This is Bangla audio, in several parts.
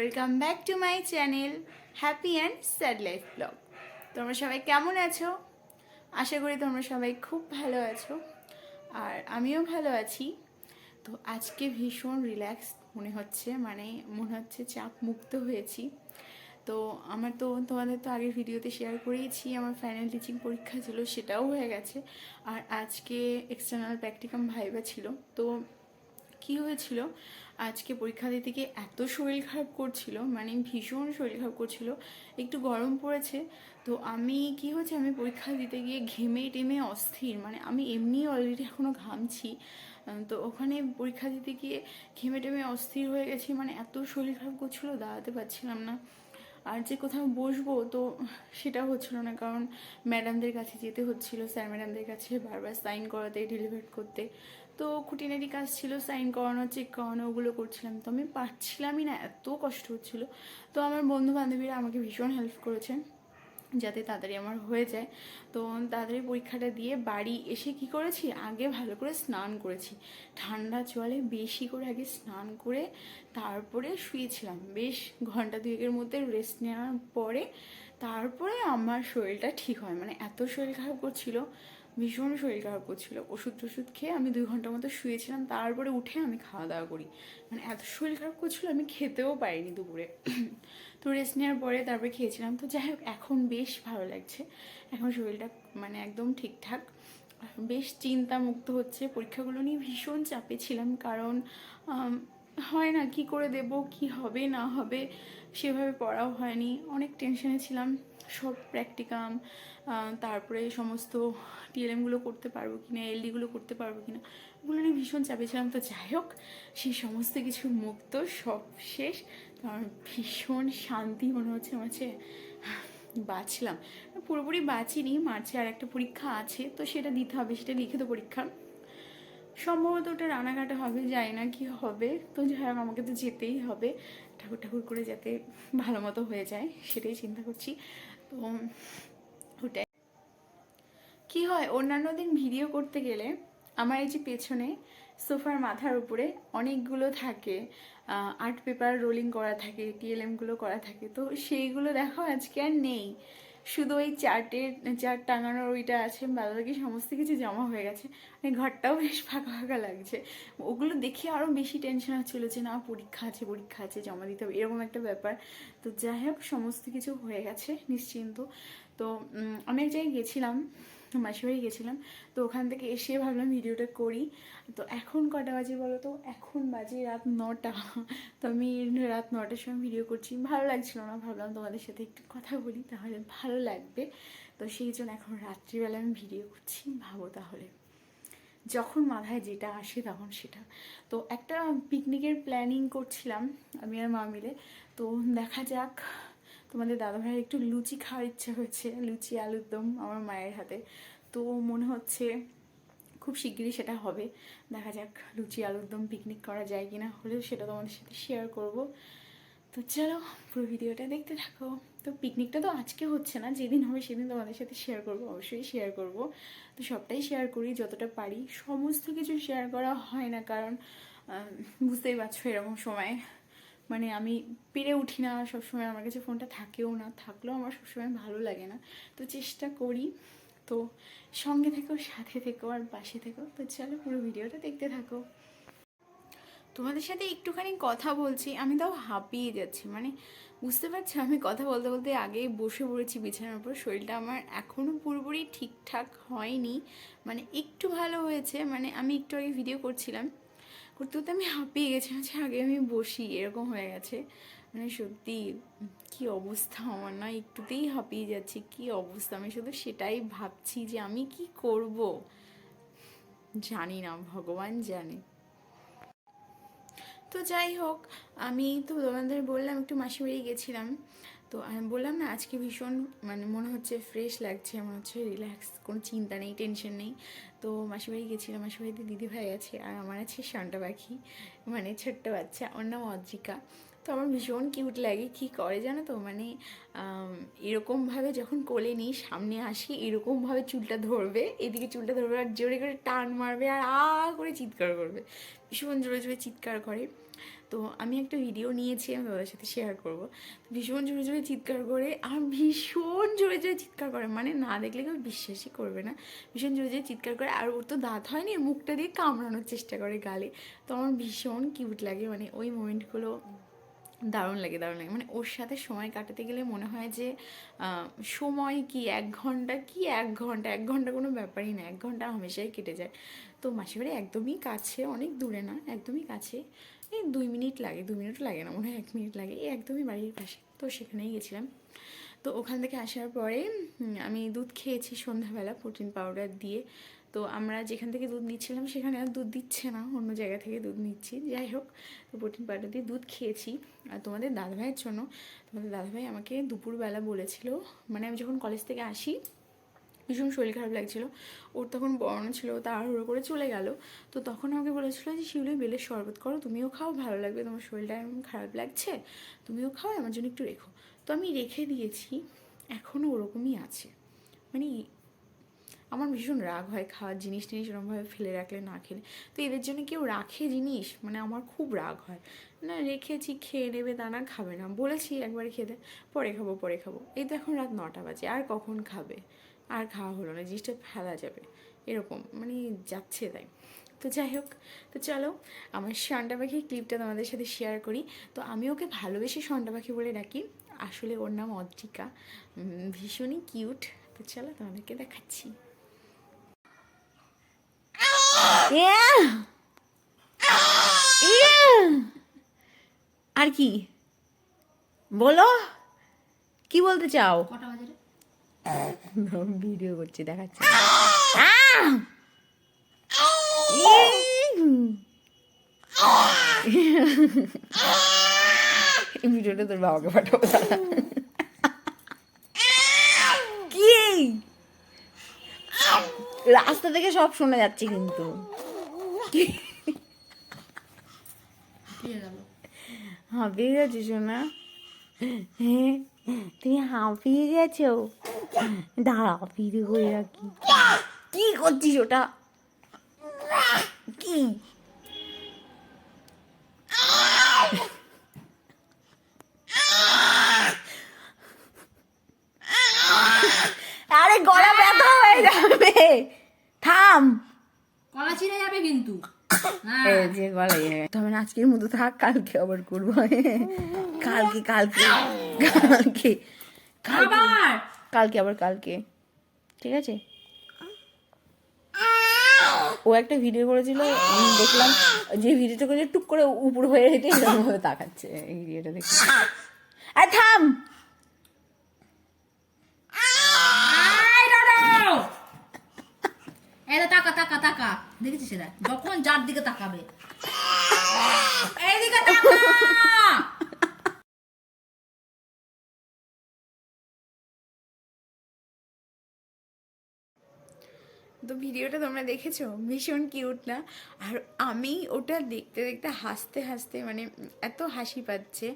Welcome back to my channel happy and sad life blog. তোমরা সবাই কেমন আছো? আশা করি তোমরা সবাই খুব ভালো আছো, আর আমিও ভালো আছি। তো আজকে ভীষণ রিল্যাক্স মনে হচ্ছে, মনে হচ্ছে চাপ মুক্ত হয়েছি। তো আমার তো তোমাদের তো আগের ভিডিওতে শেয়ার করেইছি, আমার ফাইনাল টিচিং পরীক্ষা ছিল, সেটাও হয়ে গেছে। আর আজকে এক্সটার্নাল প্র্যাকটিকাম ভাইভা ছিল। তো কি হয়েছিল, আজকে পরীক্ষা দিতে গিয়ে এত শরীর খারাপ করছিল, ভীষণ শরীর খারাপ করছিল। একটু গরম পড়েছে, তো কি হয়েছে, আমি পরীক্ষা দিতে গিয়ে ঘেমে টেমে অস্থির, আমি এমনি অলরেডি এখনও ঘামছি। তো ওখানে পরীক্ষা দিতে গিয়ে ঘেমে টেমে অস্থির হয়ে গেছি, এত শরীর খারাপ করছিল, দাঁড়াতে পারছিলাম না। আর যে কোথাও বসবো তো সেটা হচ্ছিল না, কারণ ম্যাডামদের কাছে যেতে হচ্ছিল, স্যার ম্যাডামদের কাছে বারবার সাইন করাতে, ডেলিভার করতে। তো খুঁটিনাটি কাজ ছিল, সাইন করানো, চেক করানো, ওগুলো করছিলাম। তো আমি পারছিলামই না, এত কষ্ট হচ্ছিল। তো আমার বন্ধু বান্ধবীরা আমাকে ভীষণ হেল্প করেছে যাতে তাড়াতাড়ি আমার হয়ে যায়। তো তাড়াতাড়ি পরীক্ষাটা দিয়ে বাড়ি এসে কি করেছি, আগে ভালো করে স্নান করেছি, ঠান্ডা জলে বেশি করে আগে স্নান করে তারপরে শুয়েছিলাম। বেশ ঘন্টা দুয়েকের মধ্যে রেস্ট নেওয়ার পরে তারপরে আমার শরীরটা ঠিক হয়। এত শরীর খারাপ করছিল, ভীষণ শরীর খারাপ করছিল। ওষুধ টষুধ খেয়ে আমি 2 ঘন্টার মতো শুয়েছিলাম, তারপরে উঠে আমি খাওয়া দাওয়া করি। এত শরীর খারাপ করছিল, আমি খেতেও পারিনি দুপুরে। তো রেস্ট নেওয়ার পরে তারপরে খেয়েছিলাম। তো যাই হোক, এখন বেশ ভালো লাগছে, এখন শরীরটা একদম ঠিকঠাক, বেশ চিন্তামুক্ত হচ্ছে। পরীক্ষাগুলো নিয়ে ভীষণ চাপে ছিলাম, কারণ হয় না, কি করে দেব, কি হবে না হবে, সেভাবে পড়াও হয়নি, অনেক টেনশনে ছিলাম। সব প্র্যাকটিকাম, তারপরে সমস্ত টিএলএমগুলো করতে পারবো কিনা, এলডিগুলো করতে পারবো কিনা, ওগুলো নিয়ে ভীষণ চাপে ছিলাম। তো যাই হোক, সেই সমস্ত কিছু মুক্ত, সব শেষ। আমার ভীষণ শান্তি মনে হচ্ছে, বাঁচলাম। পুরোপুরি বাঁচিনি, মার্চে আর একটা পরীক্ষা আছে, তো সেটা দিতে হবে, সেটা লিখিত পরীক্ষা। সম্ভবত ওটা রানাঘাটে হবে, জানি না কি হবে। তো যাই হোক, আমাকে তো যেতেই হবে, ঠাকুর ঠাকুর করে যাতে ভালো মতো হয়ে যায়, সেটাই চিন্তা করছি। তো ওটাই কি হয়, অন্যান্য দিন ভিডিও করতে গেলে আমার এই যে পেছনে সোফার মাথার উপরে অনেকগুলো থাকে, আর্ট পেপার রোলিং করা থাকে, টিএলএমগুলো করা থাকে। তো সেইগুলো দেখো আজকে আর নেই, শুধু ওই চার্ট টাঙানোর ওইটা আছে, বাকি সমস্ত কিছু জমা হয়ে গেছে। ঘরটাও বেশ ফাঁকা ফাঁকা লাগছে। ওগুলো দেখে আরও বেশি টেনশন হচ্ছিলো যে না, পরীক্ষা আছে জমা দিতে হবে, এরকম একটা ব্যাপার। তো যাই হোক, সমস্ত কিছু হয়ে গেছে নিশ্চিন্ত। তো আমি এক জায়গায় গেছিলাম, মাসিবাড়ি গেছিলাম। তো ওখান থেকে এসে ভাবলাম ভিডিওটা করি। তো এখন কটা বাজে বলো তো, এখন বাজে রাত 9টা। তো আমি রাত 9টার সময় ভিডিও করছি, ভালো লাগছিল না, ভাবলাম তোমাদের সাথে একটু কথা বলি, তাহলে ভালো লাগবে। তো সেই জন্য এখন রাত্রিবেলা আমি ভিডিও করছি। ভাবো তাহলে, যখন মাথায় যেটা আসে তখন সেটা। তো একটা পিকনিকের প্ল্যানিং করছিলাম আমি আর মা মিলে। তো দেখা যাক, তোমাদের দাদাভাইয়ের একটু লুচি খাওয়ার ইচ্ছা হয়েছে, লুচি আলুর দম আমার মায়ের হাতে। তো মনে হচ্ছে খুব শিগগিরই সেটা হবে। দেখা যাক লুচি আলুর দম পিকনিক করা যায় কিনা, হলেও সেটা তোমাদের সাথে শেয়ার করব। তো চলো, পুরো ভিডিওটা দেখতে থাকো। তো পিকনিকটা তো আজকে হচ্ছে না, যেদিন হবে সেদিন তোমাদের সাথে শেয়ার করব, অবশ্যই শেয়ার করব। তো সবটাই শেয়ার করি যতটা পারি, সমস্ত কিছু শেয়ার করা হয় না, কারণ বুঝতেই পারছো এরকম সময় আমি পেরে উঠি না সবসময়, আমার কাছে ফোনটা থাকেও না, থাকলেও আমার সবসময় ভালো লাগে না। তো চেষ্টা করি। তো সঙ্গে থেকো, সাথে থেকো, আর পাশে থেকো। তো চলো, পুরো ভিডিওটা দেখতে থাকো। তোমাদের সাথে একটুখানি কথা বলছি, আমি তাও হাঁপিয়ে যাচ্ছি। বুঝতে পারছি, আমি কথা বলতে বলতে আগেই বসে পড়েছি বিছানার উপর। শরীরটা আমার এখনও পুরোপুরি ঠিকঠাক হয়নি, একটু ভালো হয়েছে। আমি একটু আগে ভিডিও করছিলাম, করতে করতে আমি হাঁপিয়ে গেছি, আগে আমি বসি, এরকম হয়ে গেছে। সত্যি কি অবস্থা আমার, না একটুতেই হাঁপিয়ে যাচ্ছি, কি অবস্থা। আমি শুধু সেটাই ভাবছি যে আমি কি করব, জানি না, ভগবান জানে। তো যাই হোক, আমি তো তোমাদের বললাম একটু মাসিবাড়ি গেছিলাম। তো আমি বললাম না, আজকে ভীষণ মনে হচ্ছে ফ্রেশ লাগছে, মনে হচ্ছে রিল্যাক্স, কোনো চিন্তা নেই, টেনশন নেই। তো মাসিবাড়ি গেছিলাম, মাসিবাড়িতে দিদিভাই আছে, আর আমার আছে শান্তা পাখি, ছোট্ট বাচ্চা, ওর নাম অদ্রিকা। তো আমার ভীষণ কিউট লাগে। কী করে জানো তো, এরকমভাবে যখন কোলে নিই, সামনে আসি, এরকমভাবে চুলটা ধরবে, এদিকে চুলটা ধরবে, আর জোরে করে টান মারবে, আর করে চিৎকার করবে, ভীষণ জোরে জোরে চিৎকার করে। তো আমি একটা ভিডিও নিয়েছি, আমি তোমাদের সাথে শেয়ার করবো। ভীষণ জোরে জোরে চিৎকার করে, আর ভীষণ জোরে জোরে চিৎকার করে, মানে না দেখলে কেউ বিশ্বাসই করবে না। ভীষণ জোরে জোরে চিৎকার করে, আর ওর তো দাঁত হয়নি, মুখটা দিয়ে কামড়ানোর চেষ্টা করে গালে। তো আমার ভীষণ কিউট লাগে, মানে ওই মোমেন্টগুলো দারুণ লাগে, দারুণ লাগে। মানে ওর সাথে সময় কাটাতে গেলে মনে হয় যে সময় কি 1 ঘন্টা, কি 1 ঘন্টা, 1 ঘন্টা কোনো ব্যাপারই না, 1 ঘন্টা হামেশাই কেটে যায়। তো মাসির বাড়ি একদমই কাছে, অনেক দূরে না, একদমই কাছে। এই 2 মিনিট লাগে, 2 মিনিটও লাগে না, মনে হয় 1 মিনিট লাগে, এই একদমই বাড়ির পাশে। তো সেখানেই গেছিলাম। তো ওখান থেকে আসার পরে আমি দুধ খেয়েছি সন্ধ্যাবেলা প্রোটিন পাউডার দিয়ে। তো আমরা যেখান থেকে দুধ নিচ্ছিলাম সেখানে আর দুধ দিচ্ছে না, অন্য জায়গা থেকে দুধ নিচ্ছি। যাই হোক, তো প্রোটিন পাউডার দিয়ে দুধ খেয়েছি। আর তোমাদের দাদাভাইয়ের জন্য, তোমাদের দাদাভাই আমাকে দুপুরবেলা বলেছিল, মানে আমি যখন কলেজ থেকে আসি ভীষণ শরীর খারাপ লাগছিলো, ওর তখন বর্ণ ছিল, তাড়াহুড়ো করে চলে গেল। তো তখন আমাকে বলেছিলো যে শিউলি বেলের শরবত করো, তুমিও খাও, ভালো লাগবে, তোমার শরীরটা এমন খারাপ লাগছে, তুমিও খাও, আমার জন্য একটু রেখো। তো আমি রেখে দিয়েছি, এখনও ওরকমই আছে। মানে আমার ভীষণ রাগ হয় খাওয়ার জিনিস টিনিস ওরকমভাবে ফেলে রাখলে, না খেলে। তো এদের জন্য কেউ রাখে জিনিস, মানে আমার খুব রাগ হয়। না রেখেছি, খেয়ে নেবে, তা না খাবে না, বলেছি একবার খেতে, পরে খাবো পরে খাবো। এই তো এখন রাত 9টা বাজে, আর কখন খাবে, আর খাওয়া হলো না, জিনিসটা ফেলা যাবে, এরকম মানে যাচ্ছে তাই। তো যাই হোক, তো চলো আমার শন্টা পাখির ক্লিপটা তোমাদের সাথে শেয়ার করি। তো আমি ওকে ভালোবেসে শন্টা পাখি বলে ডাকি, আসলে ওর নাম অদ্রিকা, ভীষণই কিউট। তো চলো তোমাদেরকে দেখাচ্ছি। আর কি বলো, কি বলতে চাও? ভিডিও করছি, দেখাচ্ছি। এই ভিডিওটা তোর বাবাকে পাঠাবো। কি রাস্তা থেকে সব শোনা যাচ্ছে কিন্তু। হাঁপিয়ে গেছো সোনা? হ্যাঁ, তুমি হাঁপিয়ে গেছো? দাঁড়াও ফিরে করে রাখি। কি করছিস ওটা? কি আরে গলা ব্যথা হয়ে যাবে, থাম, গলা ছিঁড়ে যাবে কিন্তু। এই যে গলা তবে আজকের মতো থাক, কালকে আবার করবো। কালকে কালকে কালকে কালকে আবার কালকে, ঠিক আছে? ও একটা ভিডিও করেছিল, দেখলাম, যে ভিডিওটা করেছে টুক করে উপর হয়ে হেঁটে এরকমভাবে তাকাচ্ছে, এই ভিডিওটা দেখি। আর থাম, টাকা টাকা টাকা দেখেছিস সেটা, যখন যার দিকে তাকাবে এইদিকে তাকা। তো ভিডিওটা তোমরা দেখেছো, ভীষণ কিউট না? আর আমি ওটা দেখতে দেখতে হাসতে হাসতে, মানে এত হাসি পাচ্ছে।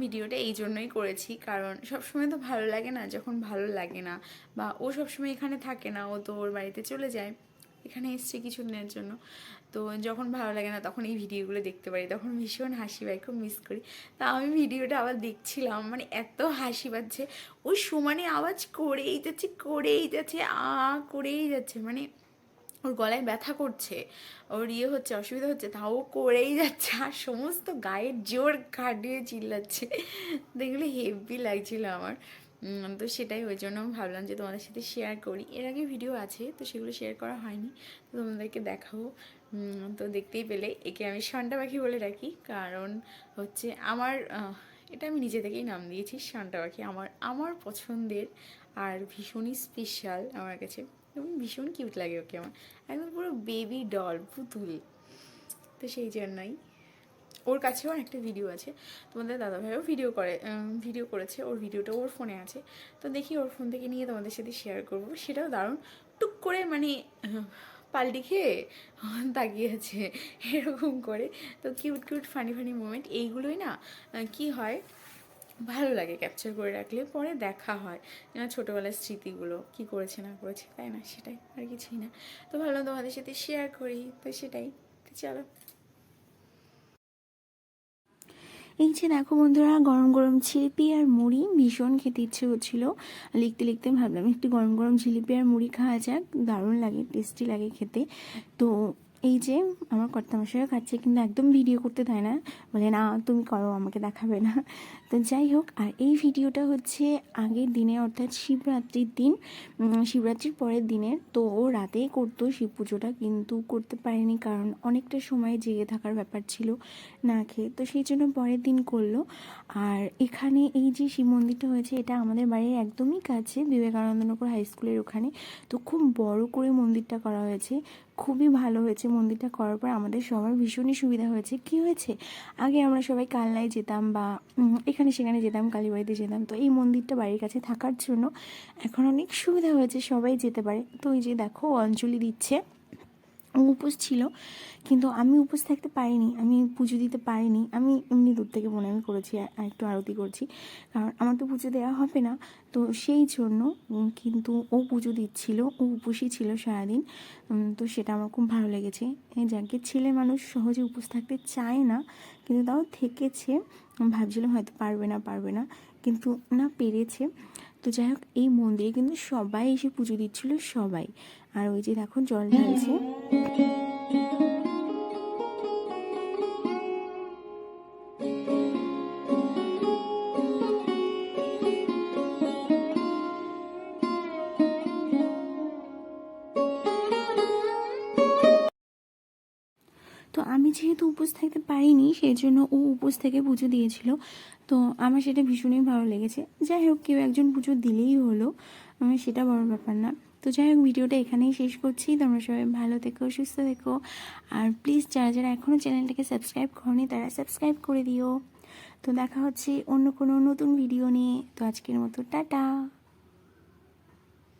ভিডিওটা এই জন্যই করেছি, কারণ সবসময় তো ভালো লাগে না, যখন ভালো লাগে না, বা ও সবসময় এখানে থাকে না, ও তো ওর বাড়িতে চলে যায়, এখানে এসছে কিছু দিনের জন্য। তো যখন ভালো লাগে না তখন এই ভিডিওগুলো দেখতে পারি, তখন ভীষণ হাসি পাই, খুব মিস করি। তা আমি ভিডিওটা আবার দেখছিলাম, মানে এত হাসি পাচ্ছে, ওই সমানে আওয়াজ করেই যাচ্ছে, করেই যাচ্ছে, করেই যাচ্ছে, মানে ওর গলায় ব্যথা করছে, ওর হচ্ছে, অসুবিধা হচ্ছে, তাও করেই যাচ্ছে, আর সমস্ত গায়ের জোর কাটিয়ে চিল্লাচ্ছে। দেখলে হেভি লাগছিল আমার। তো সেটাই, ওই জন্য আমি ভাবলাম যে তোমাদের সাথে শেয়ার করি। এর আগে ভিডিও আছে, তো সেগুলো শেয়ার করা হয়নি, তো তোমাদেরকে দেখাবো। তো দেখতেই পেলে, একে আমি শন্টা পাখি বলে ডাকি, কারণ হচ্ছে আমার, এটা আমি নিজে থেকেই নাম দিয়েছি শন্টা পাখি, আমার আমার পছন্দের, আর ভীষণই স্পেশাল আমার কাছে, এবং ভীষণ কিউট লাগে ওকে আমার, একদম পুরো বেবি ডল, পুতুল। তো সেই জন্যই ওর কাছেও একটা ভিডিও আছে, তোমাদের দাদাভাইও ভিডিও করেছে, ওর ভিডিওটা ওর ফোনে আছে। তো দেখি ওর ফোন থেকে নিয়ে তোমাদের সাথে শেয়ার করবো, সেটাও দারুণ। টুক করে মানে পাল্টি খেয়ে তাকিয়েছে এরকম করে। তো cute cute funny funny moment এইগুলোই না, কি হয়, ভালো লাগে ক্যাপচার করে রাখলে, পরে দেখা হয় ছোটোবেলার স্মৃতিগুলো, কি করেছে না করেছে, তাই না? সেটাই, আর কিছুই না। তো ভাবলাম তোমাদের সাথে শেয়ার করি, তো সেটাই। তো চলো। এই যে দেখো বন্ধুরা, গরম গরম জিলিপি আর মুড়ি ভীষণ খেতে ইচ্ছে হচ্ছিলো। লিখতে লিখতে ভাবলাম একটু গরম গরম জিলিপি আর মুড়ি খাওয়া যাক, দারুণ লাগে, টেস্টি লাগে খেতে। তো এই যে আমার কর্তামশাইও খাচ্ছে, কিন্তু একদম ভিডিও করতে দেয় না, বলে না তুমি করো, আমাকে দেখাবে না। তো যাই হোক, আর এই ভিডিওটা হচ্ছে আগের দিনে, অর্থাৎ শিবরাত্রির দিন, শিবরাত্রির পরের দিনের। তো ও রাতেই করতো শিব পুজোটা, কিন্তু করতে পারেনি কারণ অনেকটা সময় জেগে থাকার ব্যাপার ছিল না খেয়ে, তো সেই জন্য পরের দিন করলো। আর এখানে এই যে শিব মন্দিরটা হয়েছে, এটা আমাদের বাড়ির একদমই কাছে, বিবেকানন্দনগর হাই স্কুলের ওখানে। তো খুব বড় করে মন্দিরটা করা হয়েছে, খুবই ভালো হয়েছে। মন্দিরটা করার পর আমাদের সবার ভীষণই সুবিধা হয়েছে। কি হয়েছে, আগে আমরা সবাই কালনায় যেতাম বা এখানে সেখানে যেতাম, কালীবাড়িতে যেতাম, তো এই মন্দিরটা বাড়ির কাছে থাকার জন্য এখন অনেক সুবিধা হয়েছে, সবাই যেতে পারে। তো এই যে দেখো অঞ্জলি দিচ্ছে, ও উপোস ছিল, কিন্তু আমি উপোস থাকতে পারিনি, আমি পুজো দিতে পারিনি। আমি এমনি দূর থেকে প্রণামি করেছি আর একটু আরতি করছি, কারণ আমার তো পুজো দেওয়া হবে না, তো সেই জন্য। কিন্তু ও পুজো দিচ্ছিল, ও উপোসই ছিল সারাদিন। তো সেটা আমার খুব ভালো লেগেছে। যাকে ছেলে মানুষ সহজে উপোস থাকতে চায় না, কিন্তু তাও থেকেছে। ভাবছিলাম হয়তো পারবে না, কিন্তু না, পেরেছে। তো যাই হোক, এই মন্দিরে কিন্তু সবাই এসে পুজো দিচ্ছিল, সবাই। আর ওই যে দেখো জল ঢালছে। তো আমি যেহেতু উপোস থাকতে পারিনি, সেই জন্য ও উপোস থেকে পুজো দিয়েছিল। তো আমার সেটা ভীষণই ভালো লেগেছে। যাই হোক, কেউ একজন পুজো দিলেই হলো, সেটা বড় ব্যাপার না। তো যাই হোক, ভিডিওটা এখানেই শেষ করছি। তোমরা সবাই ভালো থেকো, সুস্থ থেকো, আর প্লিজ যারা যারা এখনও চ্যানেলটাকে সাবস্ক্রাইব করনি তারা সাবস্ক্রাইব করে দিও। তো দেখা হচ্ছে অন্য কোনো নতুন ভিডিও নিয়ে। তো আজকের মতো টাটা।